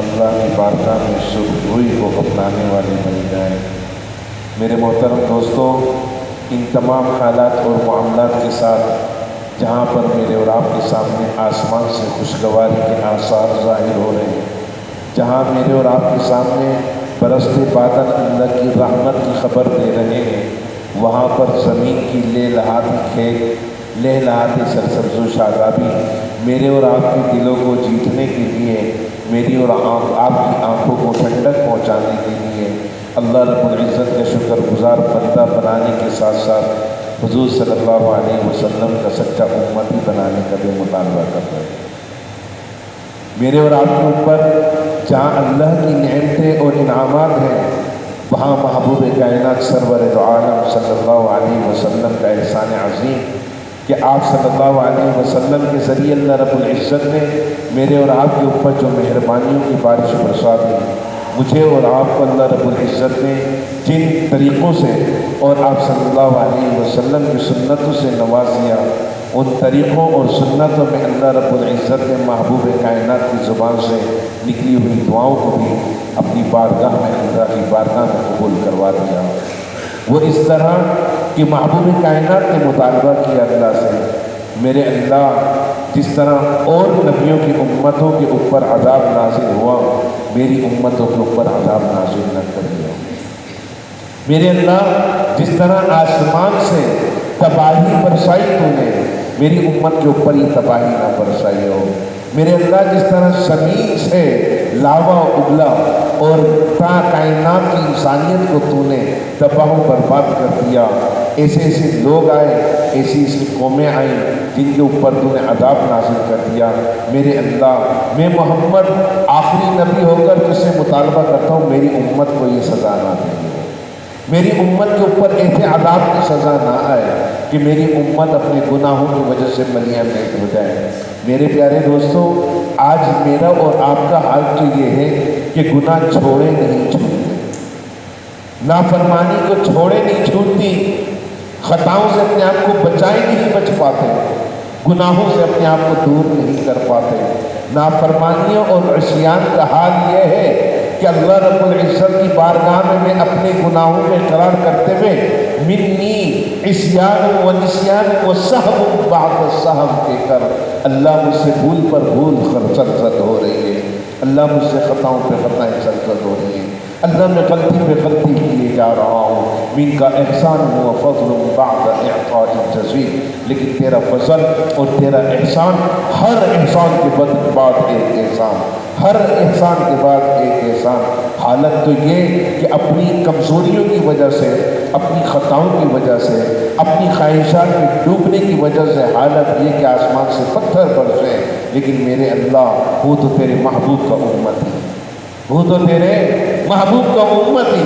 اللہ کی بارگاہ میں سرخروئی کو اپنانے والے بن جائیں۔ میرے محترم دوستوں، ان تمام حالات اور معاملات کے ساتھ جہاں پر میرے اور آپ کے سامنے آسمان سے خوشگواری کے آثار ظاہر ہو رہے ہیں، جہاں میرے اور آپ کے سامنے برستے بادل اللہ کی رحمت کی خبر دے رہے ہیں، وہاں پر زمین کی لہلہاتی کھیت، لہلہاتی سرسبز و شادابی میرے اور آپ کے دلوں کو جیتنے کے لیے، میری اور آپ کی آنکھوں کو ٹھنڈک پہنچانے کے لیے اللہ رب العزت کا شکر گزار بندہ بنانے کے ساتھ ساتھ حضور صلی اللہ علیہ وسلم کا سچا امتی بنانے کا بھی مطالبہ کر رہے ہیں۔ میرے اور آپ کے اوپر جہاں اللہ کی نعمتیں اور انعامات ہیں، وہاں محبوب کائنات سرور عالم صلی اللہ علیہ وسلم کا احسان عظیم کہ آپ صلی اللہ علیہ وسلم کے ذریعے اللہ رب العزت نے میرے اور آپ کے اوپر جو مہربانیوں کی بارش برسا دی، مجھے اور آپ کو اللہ رب العزت نے جن طریقوں سے اور آپ صلی اللہ علیہ وسلم کی سنتوں سے نواز دیا، ان طریقوں اور سنتوں میں اللہ رب العزت نے محبوب کائنات کی زبان سے نکلی ہوئی دعاؤں کو بھی اپنی بارگاہ میں، اللہ کی بارگاہ میں قبول کروا دیا۔ وہ اس طرح کہ محبوب کائنات نے مطالبہ کیا اللہ سے، میرے اللہ جس طرح اور نبیوں کی امتوں کے اوپر عذاب نازل ہوا، میری امتوں کے اوپر عذاب نازل نہ کریے۔ میرے اللہ جس طرح آسمان سے تباہی برسائی تو نے، میری امت کے اوپر یہ تباہی نہ برسائی ہو۔ میرے اللہ جس طرح زمین سے لاوا ابلا اور تا کائنات کی انسانیت کو تو نے تباہ و برباد کر دیا، ایسے ایسے لوگ آئے، ایسی ایسی قومیں آئیں جن کے اوپر تو نے عذاب نازل کر دیا۔ میرے اللہ میں محمد آخری نبی ہو کر تجھ سے مطالبہ کرتا ہوں، میری امت کو یہ سزا نہ دے، میری امت کے اوپر ایسے عذاب کی سزا نہ آئے کہ میری امت اپنے گناہوں کی وجہ سے ملیاں میٹ ہو جائے۔ میرے پیارے دوستوں، آج میرا اور آپ کا حال تو یہ ہے کہ گناہ چھوڑے نہیں چھوڑتے، نافرمانی کو چھوڑے نہیں چھوڑتی، خطاؤں سے اپنے آپ کو بچائے نہیں بچ پاتے، گناہوں سے اپنے آپ کو دور نہیں کر پاتے۔ نافرمانیوں اور عصیان کا حال یہ ہے کہ اللہ رب العزت کی بارگاہ میں میں اپنے گناہوں میں اقرار کرتے ہوئے منی عصیان و نسیان و سہو بعد سہو کہہ کر اللہ مجھ سے بھول پر بھول سرزد ہو رہی ہے، اللہ مجھ سے خطاؤں پہ خطائیں سرزد ہو رہی ہیں، اللہ میں غلطی پہ غلطی کیے جا رہا ہوں، من کا احسان و فضل بعد اعطاء الجزیل، لیکن تیرا فضل اور تیرا احسان، ہر احسان کے بعد ایک احسان، ہر احسان کے بعد ایک احسان۔ حالت تو یہ کہ اپنی کمزوریوں کی وجہ سے، اپنی خطاؤں کی وجہ سے، اپنی خواہشات میں ڈوبنے کی وجہ سے حالت یہ کہ آسمان سے پتھر برسے، لیکن میرے اللہ وہ تو تیرے محبوب کا امت ہے، وہ تو تیرے محبوب کا امت ہی۔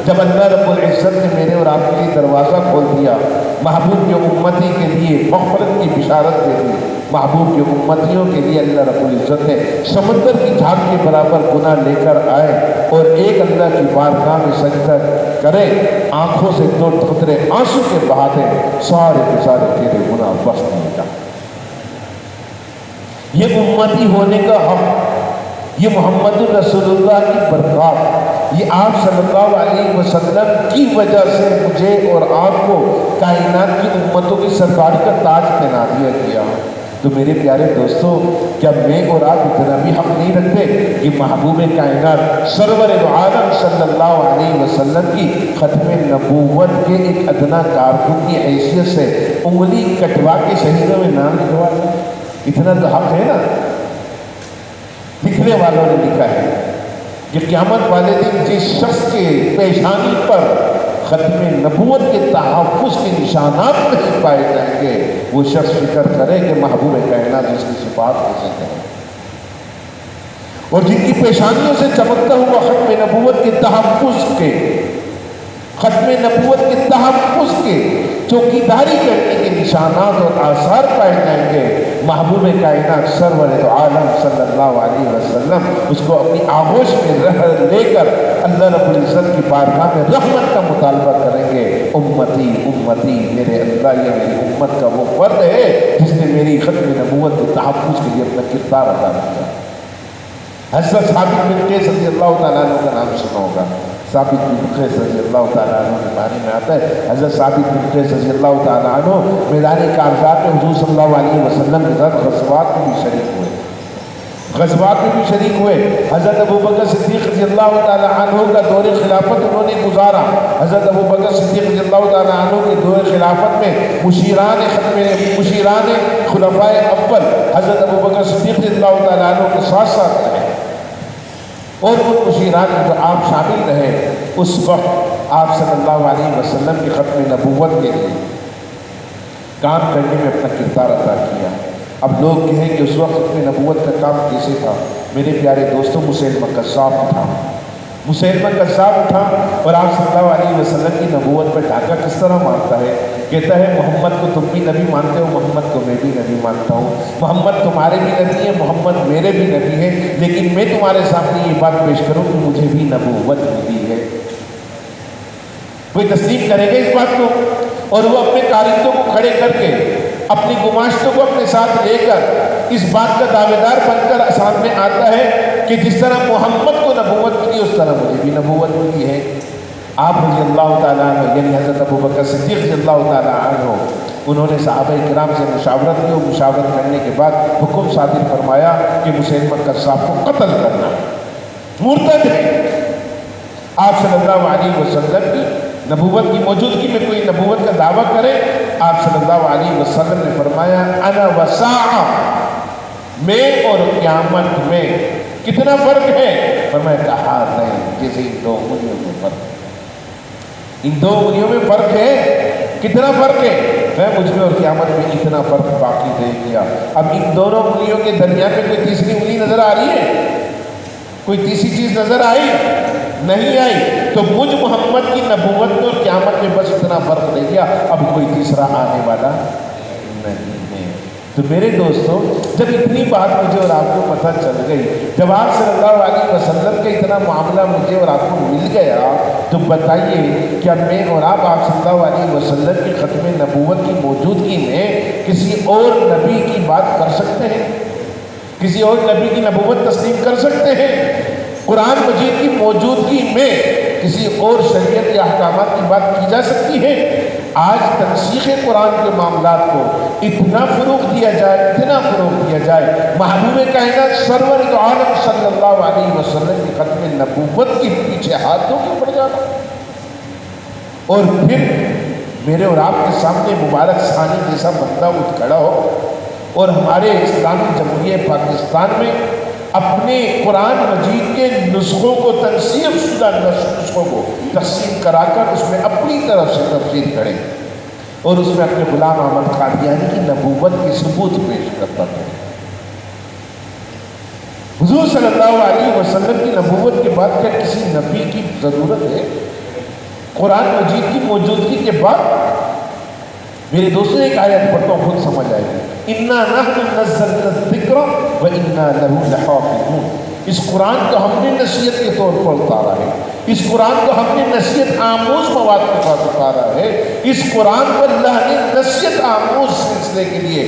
جب اللہ رب العزت نے میرے اور آپ کے لیے دروازہ کھول دیا، محبوب کے امتی کے لیے مغفرت کی بشارت دے دی، محبوب کے امتیوں کے لیے اللہ رب العزت نے سمندر کی جھاگ کے برابر گناہ لے کر آئے اور ایک اللہ کی بارگاہ میں سجدہ کرے، آنکھوں سے دو قطرے آنسو کے بہا دے، سارے کے سارے تیرے گناہ بخش دیے جائیں۔ یہ امتی ہونے کا حق، یہ محمد رسول اللہ کی برکات، یہ آپ صلی اللہ علیہ وسلم کی وجہ سے مجھے اور آپ کو کائنات کی امتوں کی سرکار کا تاج پہنا دیا گیا۔ تو میرے پیارے دوستوں، کیا میں اور آپ اتنا بھی حق نہیں رکھتے کہ محبوب کائنات سرور عالم صلی اللہ علیہ وسلم کی ختم نبوت کے ایک ادنا کارکن کی حیثیت سے انگلی کٹوا کے شہیدوں میں نام لکھوا دیں؟ اتنا تو حق ہے نا۔ لکھنے والوں نے لکھا ہے کہ قیامت والے دن جس شخص کے پیشانی پر ختم نبوت کے تحفظ کے نشانات نہیں پائے جائیں گے، وہ شخص فکر کرے کہ محبوب کائنات اس کی صفات کیسے کرے، اور جن کی پیشانیوں سے چمکتا ہوا ختم نبوت کے تحفظ کے، ختم نبوت کے تحفظ کے چوکیداری کرنے کے نشانات اور آثار پائے جائیں گے، محبوب کائنات سرور عالم صلی اللہ علیہ وسلم اس کو اپنی آغوش میں لے کر اللہ رب العزت کی بارگاہ میں رحمت کا مطالبہ کریں گے۔ امتی امتی، میرے اللہ یہ میری امت کا وہ فرد ہے جس نے میری ختم نبوت کے تحفظ کے لیے اپنا کردار ادا کیا۔ حضرت ثابت بن قیس رضی اللہ تعالیٰ عنہ کا نام سنا ہوگا. ثابت بن قیس رضی اللہ تعالیٰ عنہ کے بارے میں آتا ہے حضرت ثابت بن قیس رضی اللہ تعالیٰ عنہ میدان کارزات میں حضور صلی اللہ علیہ وسلم کے ساتھ غزوات میں بھی شریک ہوئے. حضرت ابوبکر صدیق رضی اللہ تعالیٰ عنہ کا دور خلافت انہوں نے گزارا. حضرت ابوبکر صدیق رضی اللہ تعالیٰ عنہ کے دور خلافت میں مشیران خلفائے اول حضرت ابوبکر صدیق رضی اللہ تعالیٰ عنہ کے ساتھ ساتھ رہے، اور ان مشیران میں جو آپ شامل رہے اس وقت آپ صلی اللہ علیہ وسلم کی ختم نبوت کے لیے کام کرنے میں اپنا کردار ادا کیا. اب لوگ کہیں کہ اس وقت ختم نبوت کا کام کیسے تھا؟ میرے پیارے دوستوں، مسیلمہ کذاب اٹھا اور آپ صلی اللہ علیہ وسلم کی نبوت پر ڈاکہ کس طرح مارتا ہے. کہتا ہے محمد کو تم بھی نبی مانتے ہو، محمد کو میں بھی نبی مانتا ہوں، محمد تمہارے بھی نبی ہے، محمد میرے بھی نبی ہے، لیکن میں تمہارے سامنے یہ بات پیش کروں کہ مجھے بھی نبوت ملی ہے. کوئی تسلیم کرے گا اس بات کو؟ اور وہ اپنے کارندوں کو کھڑے کر کے اپنی گماشتوں کو اپنے ساتھ لے کر اس بات کا دعوے دار بن کر سامنے آتا ہے کہ جس طرح محمد کو نبوت ملی اس طرح مجھے بھی نبوت ملی ہے. آپ رضی اللہ تعالیٰ عنہ یعنی حضرت ابوبکر صدیق رضی اللہ تعالیٰ عنہ انہوں نے صحابہ کرام سے مشاورت کی، اور مشاورت کرنے کے بعد حکم صادر فرمایا کہ مسیلمہ کذاب کو قتل کرنا، مرتد ہے. آپ صلی اللہ علیہ وسلم کی نبوت کی موجودگی میں کوئی نبوت کا دعویٰ کرے، آپ صلی اللہ علیہ وسلم نے فرمایا انا وساعہ، میں اور قیامت میں کتنا فرق ہے؟ فرمایا کہا نہیں، جیسے ان دو انگلیوں میں فرق ہے. ان دو انگلیوں میں فرق ہے. کتنا فرق ہے؟ میں مجھ میں اور قیامت میں اتنا فرق باقی رہ گیا. اب ان دونوں انگلیوں کے درمیان میں کوئی تیسری انگلی نظر آ رہی ہے؟ کوئی تیسری چیز نظر آئی؟ نہیں آئی. تو مجھ محمد کی نبوت میں اور قیامت میں بس اتنا فرق رہ گیا، اب کوئی تیسرا آنے والا نہیں ہے. تو میرے دوستوں، جب اتنی بات مجھے اور آپ کو پتہ چل گئی، جب آپ صلی اللہ علیہ وسلم کا اتنا معاملہ مجھے اور آپ کو مل گیا، تو بتائیے کیا میں اور آپ صلی اللہ علیہ وسلم کی ختم نبوت کی موجودگی میں کسی اور نبی کی بات کر سکتے ہیں؟ کسی اور نبی کی نبوت تسلیم کر سکتے ہیں؟ قرآن مجید کی موجودگی میں کسی اور شریعت یا احکامات کی بات کی جا سکتی ہے؟ آج تنسیخ قرآن کے معاملات کو اتنا فروغ دیا جائے، محبوب کائنات سرور دو عالم صلی اللہ علیہ وسلم کی ختم نبوت کے پیچھے ہاتھ دھو کے پڑ جانا، اور پھر میرے اور آپ کے سامنے مبارک ثانی جیسا بندہ اٹھ کھڑا ہو اور ہمارے اسلامی جمہوریہ پاکستان میں اپنے قرآن مجید کے نسخوں کو، تنسیخ شدہ نسخوں کو تقسیم کرا کر اس میں اپنی طرف سے تفسیر کریں اور اس میں اپنے غلام احمد قادیانی کی نبوت کے ثبوت پیش کرتا ہے. حضور صلی اللہ علیہ وسلم کی نبوت کے بعد کیا کسی نبی کی ضرورت ہے؟ قرآن مجید کی موجودگی کے بعد میرے دوستوں ایک آیت پڑھتا ہوں، خود سمجھ آئے گی. اِنَّا نَحْنُ نَزَّلْنَا الذِّكْرَ وَإِنَّا لَهُ لَحَافِظُونَ. اس قرآن کو ہم نے نصیحت کے طور پر اتارا ہے، اس قرآن کو ہم نے نصیحت آموز مواد کے ساتھ اتارا ہے. اس قرآن کو اللہ نے نصیحت آموز سلسلے کے لیے،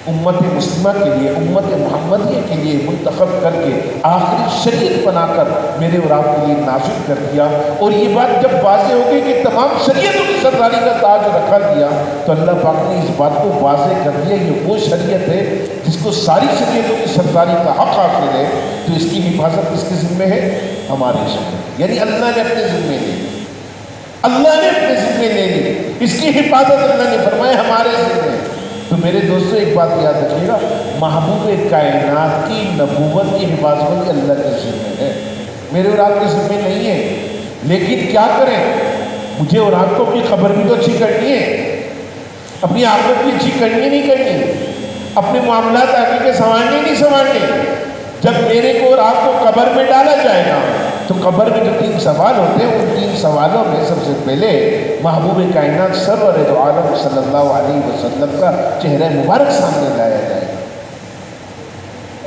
امت مسلمہ کے لیے، امت محمدیہ کے لیے منتخب کر کے آخری شریعت بنا کر میرے اور آپ کے لیے نافذ کر دیا. اور یہ بات جب واضح ہو گئی کہ تمام شریعتوں کی سرداری کا تاج رکھا گیا، تو اللہ پاک نے اس بات کو واضح کر دیا یہ وہ شریعت ہے جس کو ساری شریعتوں کی سرداری کا حق حاصل ہے. تو اس کی حفاظت کس کے ذمے ہے؟ ہمارے ذمے. یعنی اللہ نے اپنے ذمے لے لی، اللہ نے اپنے ذمے لے لی، اس کی حفاظت اللہ نے فرمایا ہمارے ذمے. تو میرے دوستوں ایک بات یاد رکھیے گا، محبوب کائنات کی نبوت کی حفاظت اللہ کے ذمے ہے، میرے اور آپ کے ذمے نہیں ہے. لیکن کیا کریں؟ مجھے اور آپ کو اپنی خبر بھی تو اچھی کرنی ہے، اپنی آخرت بھی اچھی کرنی نہیں کرنی، اپنے معاملات آگے کے سنوارنے نہیں سنوارنے. جب میرے کو اور آپ کو قبر میں ڈالا جائے گا تو قبر میں جو 3 سوال ہوتے ہیں، ان 3 سوالوں میں سب سے پہلے محبوب کائنات سرور دو عالم صلی اللہ علیہ وسلم کا چہرہ مبارک سامنے لایا جائے گا.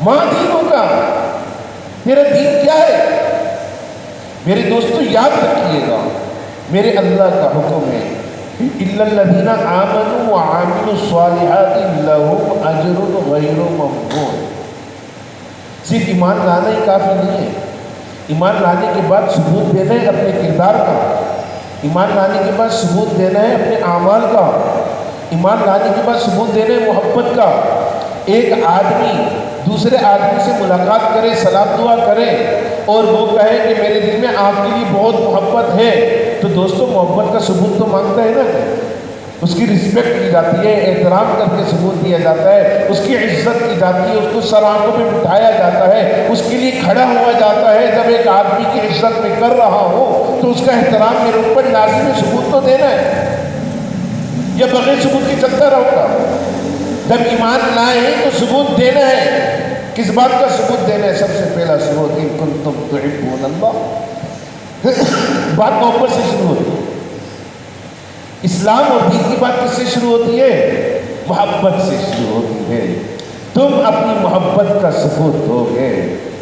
ماں دینوں کا، تیرا دین کیا ہے؟ میرے دوستو یاد رکھیے گا، میرے اللہ کا حکم ہے اِلَّا الَّذِينَ آمَنُوا وَعَمِلُوا الصَّالِحَاتِ لَهُمْ أَجْرٌ غَيْرُ مَمْنُونٍ. صرف ایمان لانا ہی کافی نہیں ہے، ایمان لانے کے بعد ثبوت دینا ہے اپنے کردار کا، ایمان لانے کے بعد ثبوت دینا ہے اپنے اعمال کا، ایمان لانے کے بعد ثبوت دینا ہے محبت کا۔ ایک آدمی دوسرے آدمی سے ملاقات کرے، سلام دعا کرے اور وہ کہے کہ میرے دل میں آپ کے لیے بہت محبت ہے، تو دوستو محبت کا ثبوت تو مانگتا ہے نا، اس کی رسپیکٹ کی جاتی ہے، احترام کر کے ثبوت دیا جاتا ہے، اس کی عزت کی جاتی ہے، اس کو سر آنکھوں پہ بٹھایا جاتا ہے، اس کے لیے کھڑا ہوا جاتا ہے۔ جب ایک آدمی کی عزت میں کر رہا ہوں تو اس کا احترام میرے اوپر لازم ہے، ثبوت تو دینا ہے، یا بغیر ثبوت کے چلتا رہوں گا؟ جب ایمان لائے تو ثبوت دینا ہے۔ کس بات کا ثبوت دینا ہے؟ سب سے پہلا ثبوت ان کنتم تحبون اللہ، بات محبت سے شروع ہوتی ہے۔ اسلام اور دین کی بات کس سے شروع ہوتی ہے؟ محبت سے شروع ہوتی ہے۔ تم اپنی محبت کا ثبوت دو گے۔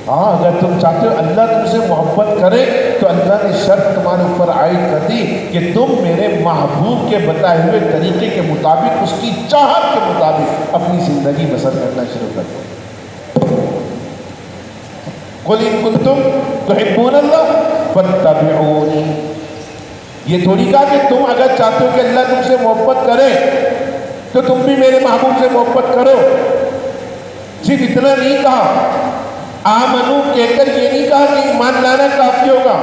ہاں، اگر تم چاہتے ہو اللہ تم سے محبت کرے تو اللہ نے شرط تمہارے اوپر عائد کر دی کہ تم میرے محبوب کے بتائے ہوئے طریقے کے مطابق، اس کی چاہت کے مطابق اپنی زندگی بسر کرنا شروع کر دو۔ قُلْ إِن كُنتُمْ تُحِبُّونَ اللَّهَ فَاتَّبِعُونِي، یہ تھوڑی کہا کہ تم اگر چاہتے ہو کہ اللہ تم سے محبت کرے تو تم بھی میرے محبوب سے محبت کرو۔ صرف اتنا نہیں کہا، آمنو کہہ کر یہ نہیں کہا کہ ایمان لانا کافی ہوگا،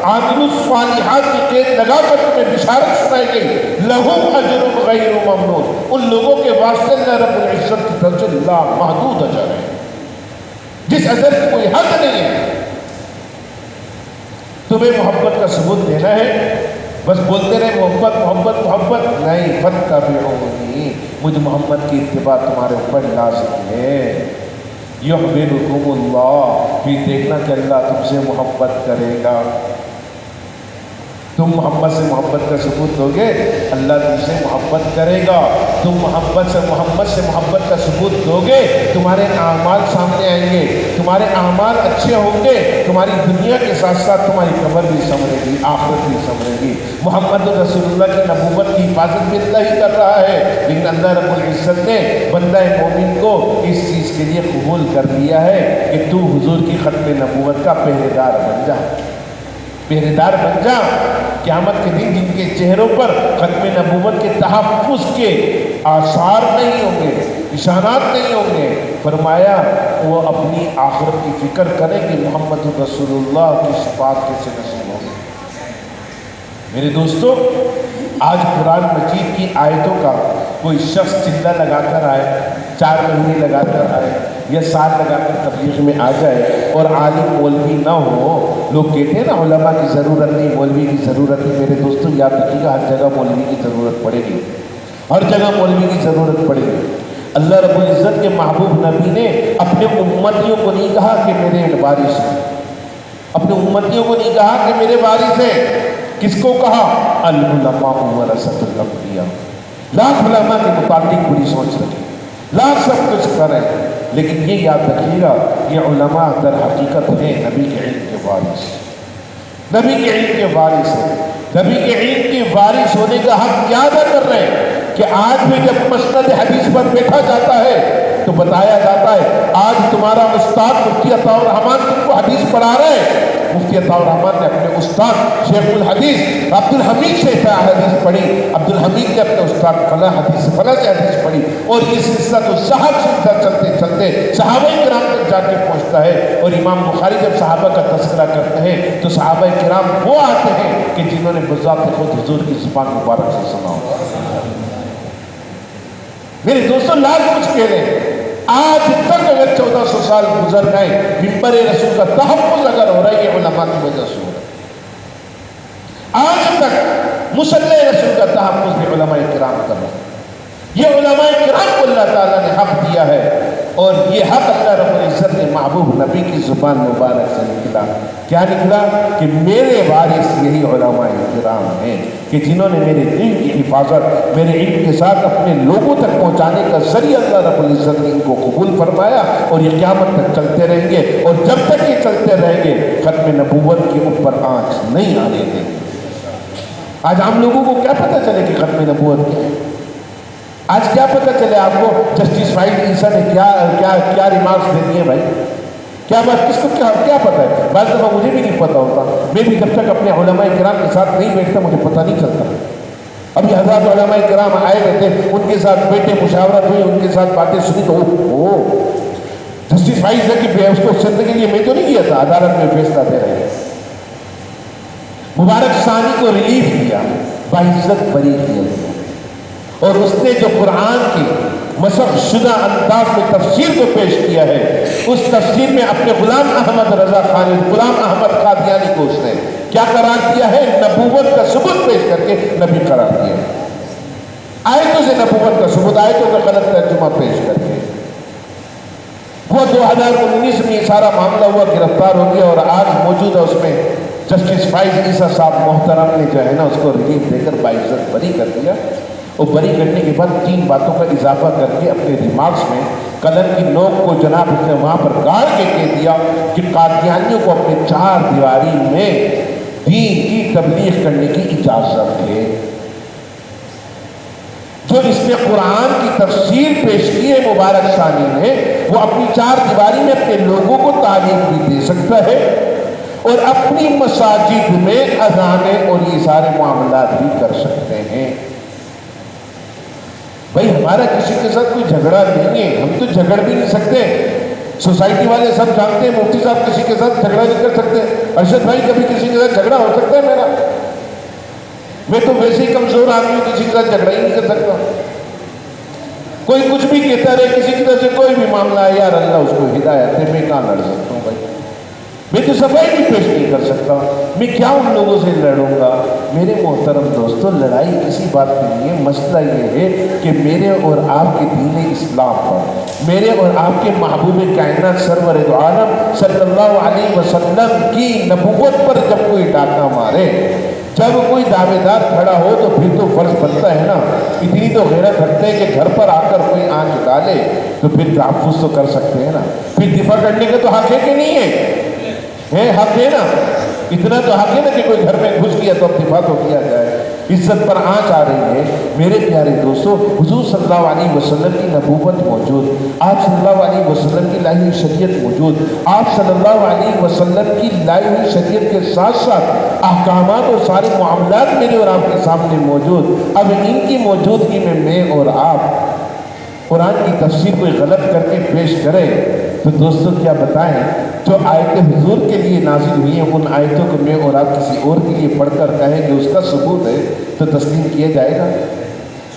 عاملوا الصالحات کی قید لگا کر تمہیں بشارت سنائی گئی، لہم اجر غیر ممنون، ان لوگوں کے واسطے اللہ رب العزت کی طرف سے لا محدود اجر ہے، جس اجر کی کوئی حد نہیں ہے۔ تمہیں محبت کا ثبوت دینا ہے، بس بولتے رہے محبت محبت محبت نہیں، فاتبعونی، مجھ محمد کی اتباع تمہارے اوپر لازم ہے۔ یحببکم اللہ، پھر دیکھنا کہ اللہ تم سے محبت کرے گا۔ تم محمد سے محبت کا ثبوت دو گے، اللہ تم سے محبت کرے گا۔ تم محمد سے محبت کا ثبوت دو گے، تمہارے اعمال سامنے آئیں گے، تمہارے اعمال اچھے ہوں گے، تمہاری دنیا کے ساتھ ساتھ تمہاری قبر بھی سنورے گی، آخرت بھی سنورے گی۔ محمد رسول اللہ کی نبوت کی حفاظت بھی اللہ ہی کر رہا ہے، لیکن اللہ رب العزت نے بندہ مومن کو اس چیز کے لیے قبول کر لیا ہے کہ تو حضور کی ختم نبوت کا پہرے دار بن جا، پہرے دار بن جا۔ قیامت کے دن جن کے چہروں پر ختم نبوت کے تحفظ کے آثار نہیں ہوں گے، نشانات نہیں ہوں گے، فرمایا وہ اپنی آخرت کی فکر کریں کہ محمد رسول اللہ کی شفاعت کیسے نصیب ہوگی۔ میرے دوستو، آج قرآن مجید کی آیتوں کا کوئی شخص چلہ لگا کر آئے، 4 مہینے لگا کر آئے یا سال لگا کر تبلیغ میں آ جائے اور عالم مولوی نہ ہو، لوگ کہتے ہیں نا علماء کی ضرورت نہیں، مولوی کی ضرورت نہیں۔ میرے دوستو یاد رکھیے گا، ہر جگہ مولوی کی ضرورت پڑے گی، ہر جگہ مولوی کی ضرورت پڑے گی۔ اللہ رب العزت کے محبوب نبی نے اپنے امتیوں کو نہیں کہا کہ میرے وارث ہیں، اپنے امتیوں کو نہیں کہا کہ میرے وارث ہیں، کس کو کہا؟ العلماء ورثۃ الانبیاء۔ لاکھ علماء کے متعلق بری سوچ رکھیں، لاکھ سب کچھ کریں، لیکن یہ یاد رکھیے گا یہ علماء در حقیقت ہیں نبی کے علم کے وارث، نبی کے علم کے وارث ہیں۔ نبی کے علم کے وارث ہونے کا حق کیا ادا کر رہے ہیں کہ آج بھی جب مسند حدیث پر بیٹھا جاتا ہے تو بتایا جاتا ہے آج تمہارا استاد مفتی عطا الرحمان تم کو حدیث پڑھا رہے ہیں۔ مفتی عطا الرحمان نے اپنے استاد شیخ الحدیث عبدالحمید سے حدیث پڑھی، عبدالحمید نے اپنے استاد فلاں حدیث فلاں سے حدیث پڑھی، اور یہ سلسلہ تو صحابہ سے چلتے چلتے صحابہ کرام تک جا کے پہنچتا ہے۔ اور امام بخاری جب صحابہ کا تذکرہ کرتے ہیں تو صحابہ کرام وہ آتے ہیں کہ جنہوں نے بذات خود حضور کی زبان مبارک سے سنا ہو۔ میرے دوستوں لاکھ کچھ کہہ لیں، آج تک اگر 1400 سال گزر گئے ممبر رسول کا تحفظ اگر ہو رہا ہے یہ علماء کی وجہ سے ہو رہا ہے۔ آج تک مصلی رسول کا تحفظ بھی علماء کرام کر رہے ہیں۔ یہ علماء کرام کو اللہ تعالیٰ نے حق دیا ہے، اور یہ حق اللہ رب العزت نے محبوب نبی کی زبان مبارک سے نکلا۔ کیا نکلا؟ کہ میرے وارث یہی علماء کرام ہیں کہ جنہوں نے میرے علم کی حفاظت میرے علم کے ساتھ اپنے لوگوں تک پہنچانے کا ذریعہ اللہ رب العزت نے ان کو قبول فرمایا، اور یہ قیامت تک چلتے رہیں گے، اور جب تک یہ چلتے رہیں گے ختم نبوت کے اوپر آنچ نہیں آنے دیں گے۔ آج ہم لوگوں کو کیا پتہ چلے کہ ختم نبوت کیا ہے؟ آج کیا پتہ چلے آپ کو جسٹس فائد عیسیٰ نے کیا ریمارکس دے دیے؟ بھائی کیا بات کس کو کیا پتہ ہے؟ بعض دفعہ مجھے بھی نہیں پتہ ہوتا، میں بھی جب تک اپنے علماء کرام کے ساتھ نہیں بیٹھتا مجھے پتہ نہیں چلتا۔ ابھی حضرات علماء کرام آئے ہوئے تھے، ان کے ساتھ بیٹھے، مشاورت ہوئی، ان کے ساتھ باتیں سنی تو جسٹس فائز ہے کہ اس کو سند کے لیے میں تو نہیں کیا تھا، عدالت میں فیصلہ دے رہے ہیں۔ مبارک ثانی کو ریلیف کیا، باعزت بری کیا گیا، اور اس نے جو قرآن کی مسخ شدہ انداز میں تفسیر کو پیش کیا ہے، اس تفسیر میں اپنے غلام احمد رضا خان، غلام احمد قادیانی کو اس نے کیا قرار دیا ہے؟ نبوت کا ثبوت پیش کر کے نبی قرار دیا، آیتوں سے نبوت کا ثبوت، آیتوں کا غلط ترجمہ پیش کر کے۔ وہ 2019 میں سارا معاملہ ہوا، گرفتار ہو گیا، اور آج موجود ہے اس میں جسٹس فائز عیسیٰ صاحب محترم نے جو ہے نا اس کو ریلیف دے کر باعزت بری کر دیا، اور بری کرنے کے بعد 3 باتوں کا اضافہ کر کے اپنے ریمارکس میں قلم کی نوک کو جناب نے وہاں پر گاڑ کے کہہ دیا کہ قادیانیوں کو اپنے 4 دیواری میں دین کی تبلیغ کرنے کی اجازت ہے۔ جو اس نے قرآن کی تفسیر پیش کی ہے مبارک ثانی نے، وہ اپنی 4 دیواری میں اپنے لوگوں کو تعلیم بھی دے سکتا ہے، اور اپنی مساجد میں اذانیں اور یہ سارے معاملات بھی کر سکتے ہیں۔ بھائی ہمارا کسی کے ساتھ کوئی جھگڑا نہیں ہے، ہم تو جھگڑ بھی نہیں سکتے، سوسائٹی والے سب جانتے ہیں، مفتی صاحب کسی کے ساتھ جھگڑا نہیں کر سکتے، ارشد بھائی کبھی کسی کے ساتھ جھگڑا ہو سکتا ہے میرا؟ میں تو ویسے ہی کمزور آدمی ہوں، کسی کے ساتھ جھگڑا ہی نہیں کر سکتا۔ کوئی کچھ بھی کہتا رہے، کسی کی طرف سے کوئی بھی معاملہ ہے، یار اللہ اس کو ہدایت دے، میں کہاں لڑ سکتا ہوں بھائی؟ میں تو صفائی بھی پیش نہیں کر سکتا، میں کیا ان لوگوں سے لڑوں گا؟ میرے محترم دوستو، لڑائی کسی بات کے لیے، مسئلہ یہ ہے کہ میرے اور آپ کے دین اسلام پر، میرے اور آپ کے محبوب کائنات سرور دو عالم صلی اللہ علیہ وسلم کی نبوت پر جب کوئی ڈاکہ مارے، جب کوئی دعوے دار کھڑا ہو تو پھر تو فرض بنتا ہے نا، اتنی تو غیرت رکھتے ہیں کہ گھر پر آ کر کوئی آنچ ڈالے تو پھر تحفظ تو کر سکتے ہیں نا، پھر دفاع کرنے کا تو حق ہے کہ نہیں ہے؟ حق ہے نا، اتنا تو حق ہے نا کہ کوئی گھر میں گھس گیا تو اب دفاع تو کیا جائے، عزت پر آنچ آ رہی ہے۔ میرے پیارے دوستو، حضور صلی اللہ علیہ وسلم کی نبوت موجود، آپ صلی اللہ علیہ وسلم کی لائی ہوئی شریعت موجود، آپ صلی اللہ علیہ وسلم کی لائی ہوئی شریعت کے ساتھ ساتھ احکامات اور سارے معاملات میرے اور آپ کے سامنے موجود، اب ان کی موجودگی میں اور آپ قرآن کی تفسیر کوئی غلط کر کے پیش کرے تو دوستو کیا بتائیں، جو آیتیں حضور کے لیے نازل ہوئی ہیں ان آیتوں کو میں اور آپ کسی اور کے لیے پڑھ کر کہیں کہ اس کا ثبوت ہے تو تسلیم کیا جائے گا؟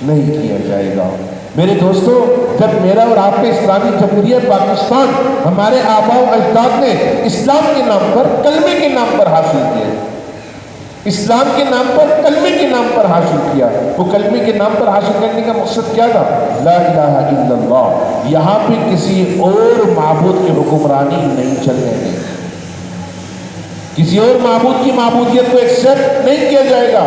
نہیں کیا جائے گا۔ میرے دوستو، جب میرا اور آپ کے اسلامی جمہوریہ پاکستان ہمارے آباء و اجداد نے اسلام کے نام پر، کلمے کے نام پر حاصل کیا، اسلام کے نام پر، کلمے کے نام پر حاصل کیا، وہ کلمے کے نام پر حاصل کرنے کا مقصد کیا تھا؟ لا الہ الا اللہ، یہاں پہ کسی اور معبود کی حکمرانی نہیں چلنے دیں، کسی اور معبود کی معبودیت کو ایکسپٹ نہیں کیا جائے گا۔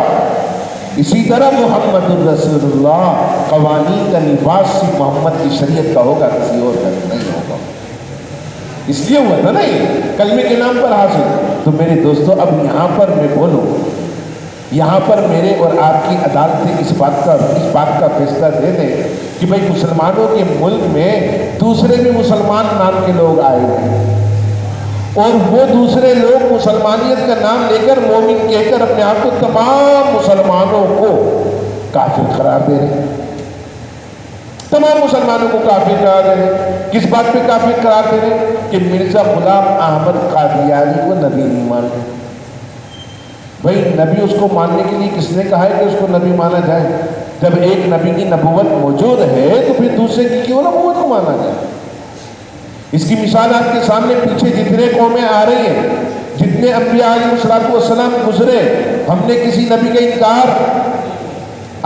اسی طرح محمد الرسول اللہ، قوانین کا لباس صرف محمد کی شریعت کا ہوگا، کسی اور کا نہیں ہوگا، اس لیے ہوا تھا نا یہ کلمے کے نام پر حاصل۔ تو میرے دوستو، اب یہاں پر میں بولوں، یہاں پر میرے اور آپ کی عدالتیں اس بات کا فیصلہ دے دیں کہ بھائی مسلمانوں کے ملک میں دوسرے بھی مسلمان نام کے لوگ آئے ہیں، اور وہ دوسرے لوگ مسلمانیت کا نام لے کر، مومن کہہ کر اپنے آپ کو تمام مسلمانوں کو کافر قرار دے رہے ہیں، تمام مسلمانوں کو کافر قرار دے رہے ہیں۔ کس بات پہ کافر قرار دے رہے ہیں؟ کہ مرزا غلام احمد قادیانی کو نبی نہیں مانتے۔ بھائی نبی اس کو ماننے کے لیے کس نے کہا ہے کہ اس کو نبی مانا جائے؟ جب ایک نبی کی نبوت موجود ہے تو پھر دوسرے کی کیوں نبوت کو مانا جائے؟ اس کی مثال آپ کے سامنے پیچھے جتنے قومیں آ رہی ہیں، جتنے انبیاء علیہ السلام گزرے، ہم نے کسی نبی کا انکار؟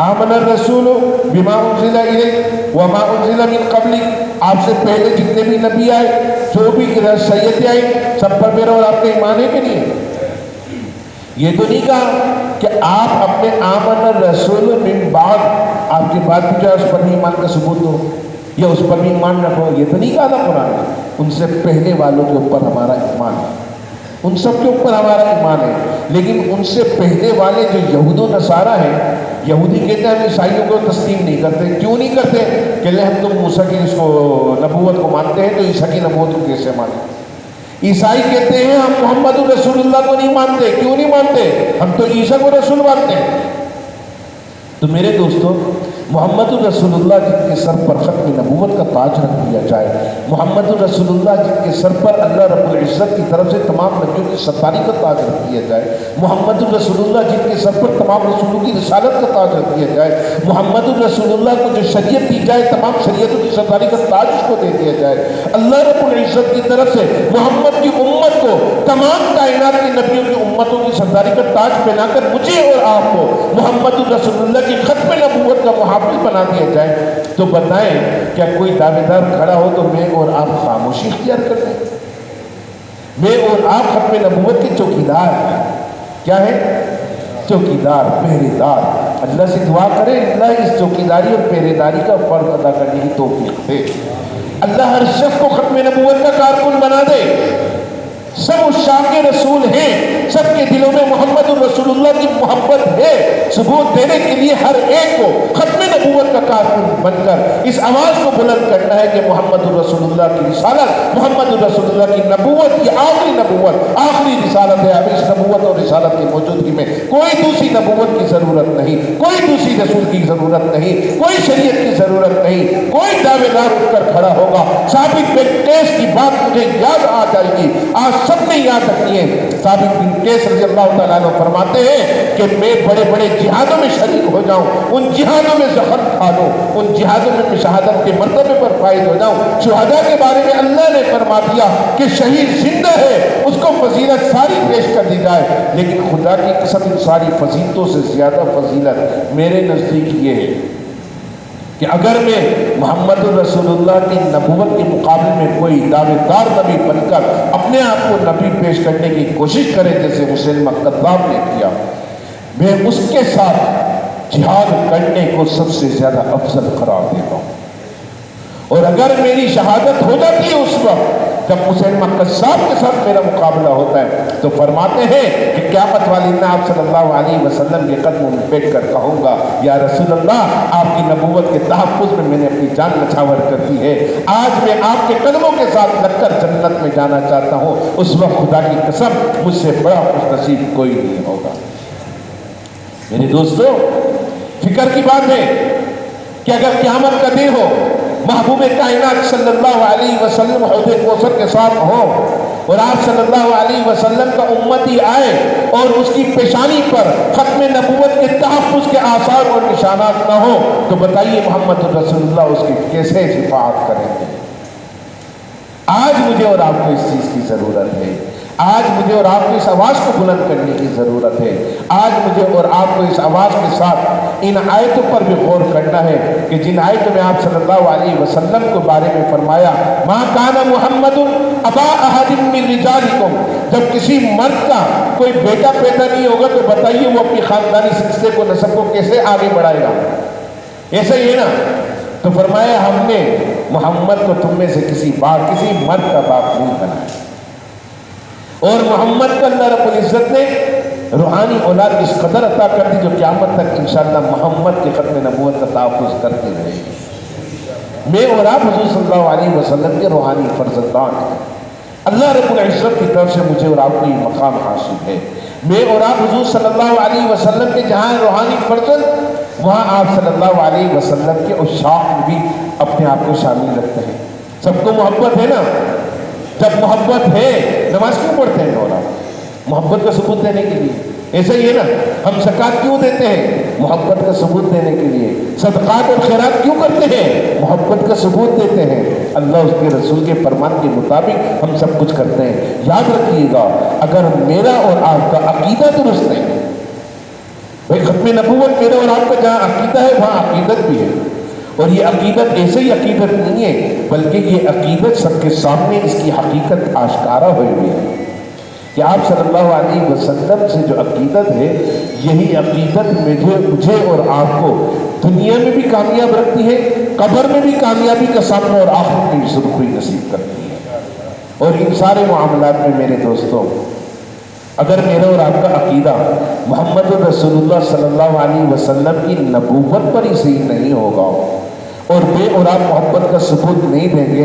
آمن الرسول بما انزل الیہ وما انزل من قبلہ، آپ سے پہلے جتنے بھی نبی آئے، جو بھی سیدیں آئی، سب پر میرا اور آپ کا ایمان ہے کہ نہیں ہے؟ یہ تو نہیں کہا کہ آپ اپنے آمن الرسول من بعد، آپ کے بعد بھی جو ہے اس پر بھی ایمان کا ثبوت دو یا اس پر بھی ایمان رکھو، یہ تو نہیں کہا تھا قرآن نے۔ ان سے پہلے والوں کے اوپر ہمارا ایمان ہے، ان سب کے اوپر ہمارا ایمان ہے، لیکن ان سے پہلے والے جو یہود و نصارہ ہیں، یہودی کہتے ہیں ہم عیسائیوں کو تسلیم نہیں کرتے۔ کیوں نہیں کرتے؟ کہ ہم تو موسیٰ کی اس کو نبوت کو مانتے ہیں تو عیسیٰ کی نبوت کو کیسے مانیں؟ عیسائی کہتے ہیں ہم محمد رسول اللہ کو نہیں مانتے. کیوں نہیں مانتے؟ ہم تو عیسیٰ کو رسول مانتے ہیں. تو میرے دوستو، محمد الرسول اللہ جن کے سر پر ختم نبوت کا تاج رکھ دیا جائے، محمد الرسول اللہ جن کے سر پر اللہ رب العزت کی طرف سے تمام نبیوں کی ستاری کا تاج رکھ دیا جائے، محمد الرسول اللہ جن کے سر پر تمام رسولوں کی رسالت کا تاج رکھ دیا جائے، محمد الرسول اللہ کو جو شریعت دی جائے تمام شریعتوں کی ستاری کا تاج اس کو دے دیا جائے، اللہ رب العزت کی طرف سے محمد کی امت کو تمام کائنات کی نبیوں کی امتوں کی ستاری کا تاج پہنا کر مجھے اور آپ کو محمد الرسول اللہ کی ختم نبوت کا محافظ بنا دیا جائے، تو بتائیں کیا کوئی دعوے دار کھڑا ہو تو میں اور آپ خاموشی اختیار کر دیں؟ میں اور آپ ختم نبوت کے چوکیدار ہیں. کیا ہے؟ چوکیدار، پہرے دار. اللہ سے دعا کریں اللہ اس چوکیداری اور پہرے داری کا فرض ادا کرنے کی توفیق دے. اللہ ہر شخص کو ختم نبوت کا کارکن بنا دے. سب عشاق رسول ہیں، سب کے دلوں میں محمد الرسول اللہ کی محبت ہے. ثبوت دینے کے لیے ہر ایک کو ختم نبوت کا کارکن بن کر اس آواز کو بلند کرنا ہے کہ محمد الرسول اللہ کی رسالت، محمد الرسول اللہ کی نبوت، یہ آخری نبوت، آخری رسالت ہے. اب اس نبوت اور رسالت کی موجودگی میں کوئی دوسری نبوت کی ضرورت نہیں، کوئی دوسری رسول کی ضرورت نہیں، کوئی شریعت کی ضرورت نہیں. کوئی دعوے دار اٹھ کر کھڑا ہوگا. ثابت بن قیس کی بات مجھے یاد آ جائے گی، آج سب نے یاد رکھنی ہے. ثابت بن قیس رضی اللہ تعالیٰ عنہ فرماتے ہیں کہ میں بڑے بڑے جہادوں میں شریک ہو جاؤں، ان جہادوں میں زخم کھا لوں، ان جہادوں میں شہادت کے مرتبے پر فائز ہو جاؤں. شہداء کے بارے میں اللہ نے فرما دیا کہ شہید زندہ ہے، اس کو فضیلت ساری پیش کر دی جائے. لیکن خدا کی قسم ان ساری فضیلتوں سے زیادہ فضیلت میرے نزدیک یہ ہے کہ اگر میں محمد الرسول اللہ کی نبوت کے مقابلے میں کوئی دعوے دار نبی بن کر اپنے آپ کو نبی پیش کرنے کی کوشش کرے جیسے مسلمہ کذاب نے کیا، میں اس کے ساتھ جہاد کرنے کو سب سے زیادہ افضل قرار دیتا ہوں. اور اگر میری شہادت ہو جاتی ہے اس وقت جب مسلمہ کذاب کے ساتھ میرا مقابلہ ہوتا ہے تو فرماتے ہیں کہ قیامت والے دن آپ صلی اللہ علیہ وسلم کے قدموں میں بیٹھ کر کہوں گا یا رسول اللہ آپ کی نبوت کے تحفظ میں نے اپنی جان نچھاور کر دی ہے، آج میں آپ کے قدموں کے ساتھ لگ کر جنت میں جانا چاہتا ہوں. اس وقت خدا کی قسم مجھ سے بڑا خوش نصیب کوئی نہیں ہوگا. میرے دوستو، فکر کی بات ہے کہ اگر قیامت کا دن ہو، محبوب کائنات صلی اللہ علیہ وسلم حوض کوثر کے ساتھ ہوں اور آپ صلی اللہ علیہ وسلم کا امتی آئے اور اس کی پیشانی پر ختم نبوت کے تحفظ کے آثار اور نشانات نہ ہوں، تو بتائیے محمد رسول اللہ اس کی کیسے شفاعت کریں گے؟ آج مجھے اور آپ کو اس چیز کی ضرورت ہے. آج مجھے اور آپ کو اس آواز کو بلند کرنے کی ضرورت ہے. آج مجھے اور آپ کو اس آواز کے ساتھ ان آیتوں پر بھی غور کرنا ہے کہ جن آیتوں میں آپ صلی اللہ علیہ وسلم کے بارے میں فرمایا مَا كَانَ مُحَمَّدٌ أَبَا أَحَدٍ مِّن رِجَالِكُمْ، جب کسی مرد کا کوئی بیٹا پیدا نہیں ہوگا تو بتائیے وہ اپنی خاندانی سلسلے کو، نسب کو کیسے آگے بڑھائے گا؟ ایسا ہی ہے نا. تو فرمایا ہم نے محمد کو تم میں سے کسی مرد کا باپ نہیں بنایا. اور محمد کو اللہ رب العزت نے روحانی اولاد اس قدر عطا کر دی جو قیامت تک انشاءاللہ محمد کے ختم نبوت کا تحفظ کرتے رہے گی. میں اور آپ حضور صلی اللہ علیہ وسلم کے روحانی فرزندان ہیں. اللہ رب العزت کی طرف سے مجھے اور آپ کو یہ مقام حاصل ہے. میں اور آپ حضور صلی اللہ علیہ وسلم کے جہاں روحانی فرزند، وہاں آپ صلی اللہ علیہ وسلم کے عشاق میں بھی اپنے آپ کو شامل رکھتے ہیں. سب کو محبت ہے نا. جب محبت ہے نماز کیوں پڑھتے ہیں؟ اور محبت کا ثبوت دینے کے لیے. ایسا ہی ہے نا. ہم زکوٰۃ کیوں دیتے ہیں؟ محبت کا ثبوت دینے کے لیے. صدقات اور خیرات کیوں کرتے ہیں؟ محبت کا ثبوت دیتے ہیں. اللہ اس کے رسول کے فرمان کے مطابق ہم سب کچھ کرتے ہیں. یاد رکھیے گا اگر میرا اور آپ کا عقیدہ درست نہیں، بھائی ختم نبوت میرا اور آپ کا جہاں عقیدہ ہے وہاں عقیدت بھی ہے. اور یہ عقیدت ایسے ہی عقیدت نہیں ہے بلکہ یہ عقیدت سب کے سامنے اس کی حقیقت آشکارا ہوئی ہوئی ہے کہ آپ صلی اللہ علیہ وسلم سے جو عقیدت ہے یہی عقیدت مجھے اور آپ کو دنیا میں بھی کامیاب رکھتی ہے، قبر میں بھی کامیابی کا سامنا اور آخرت میں بھی سرخی نصیب کرتی ہے. اور ان سارے معاملات میں میرے دوستوں اگر میرا اور آپ کا عقیدہ محمد رسول اللہ صلی اللہ علیہ وسلم کی نبوت پر ہی صحیح نہیں ہوگا اور بے اور آپ محبت کا ثبوت نہیں دیں گے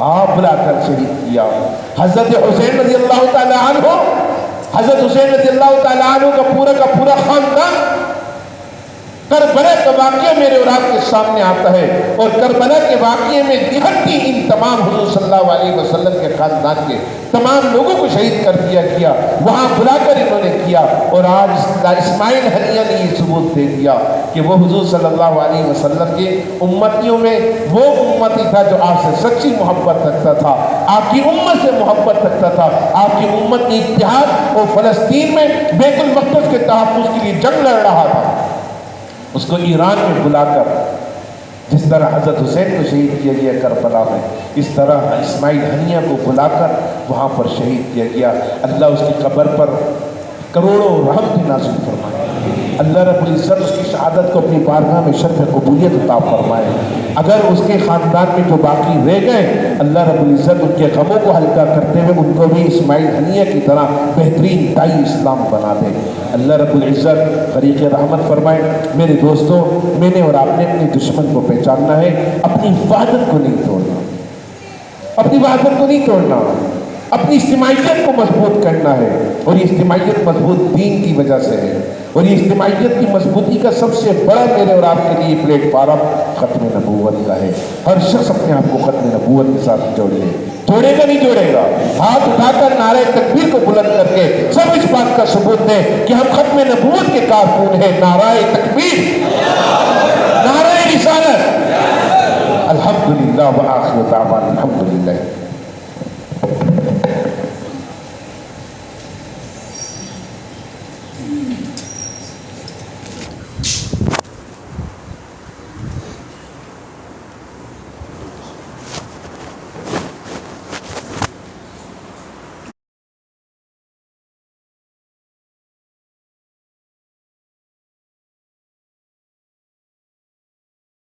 آپ بلا کر شہید کیا۔ حضرت حسین رضی اللہ تعالیٰ عنہ، حضرت حسین رضی اللہ تعالیٰ عنہ کا پورا خاندان کربلا کا واقعہ میرے اور آپ کے سامنے آتا ہے، اور کربلا کے واقعے میں نہتی ان تمام حضور صلی اللہ علیہ وسلم کے خاندان کے تمام لوگوں کو شہید کر دیا گیا، وہاں بلا کر انہوں نے کیا۔ اور آج اسماعیل ہنیہ نے یہ ثبوت دے دیا کہ وہ حضور صلی اللہ علیہ وسلم کے امتیوں میں وہ امتی تھا جو آپ سے سچی محبت رکھتا تھا، آپ کی امت سے محبت رکھتا تھا، آپ کی امت کی اتحاد اور فلسطین میں بیت المقدس کے تحفظ کے لیے جنگ لڑ رہا تھا۔ اس کو ایران میں بلا کر جس طرح حضرت حسین کو شہید کیا گیا کربلا میں، اس طرح اسماعیل ہنیہ کو بلا کر وہاں پر شہید کیا گیا۔ اللہ اس کی قبر پر کروڑوں رحمت نازل فرمائے، اللہ رب العزت اس کی شہادت کو اپنی بارگاہ میں شرف قبولیت عطا فرمائے۔ اگر اس کے خاندان میں جو باقی رہ گئے، اللہ رب العزت ان کے غموں کو ہلکا کرتے ہوئے ان کو بھی اسماعیل ہنیہ کی طرح بہترین دائی اسلام بنا دے۔ اللہ رب العزت فریق رحمت فرمائے۔ میرے دوستوں، میں نے اور آپ نے اپنے دشمن کو پہچاننا ہے، اپنی وحدت کو نہیں توڑنا، اپنی وحدت کو نہیں توڑنا، اپنی اجتماعیت کو مضبوط کرنا ہے، اور یہ اجتماعیت مضبوط دین کی وجہ سے ہے، اور یہ اجتماعیت کی مضبوطی کا سب سے بڑا میرے اور آپ کے لیے پلیٹ فارم ختم نبوت کا ہے۔ ہر شخص اپنے آپ کو ختم نبوت کے ساتھ جوڑے، جوڑے گا نہیں جوڑے گا، ہاتھ اٹھا کر نعرہ تکبیر کو بلند کر کے سب اس بات کا ثبوت دیں کہ ہم ختم نبوت کے کارکن ہیں۔ نعرہ تکبیر، نعرہ رسالت، الحمدللہ وآخر دعوانا الحمدللہ۔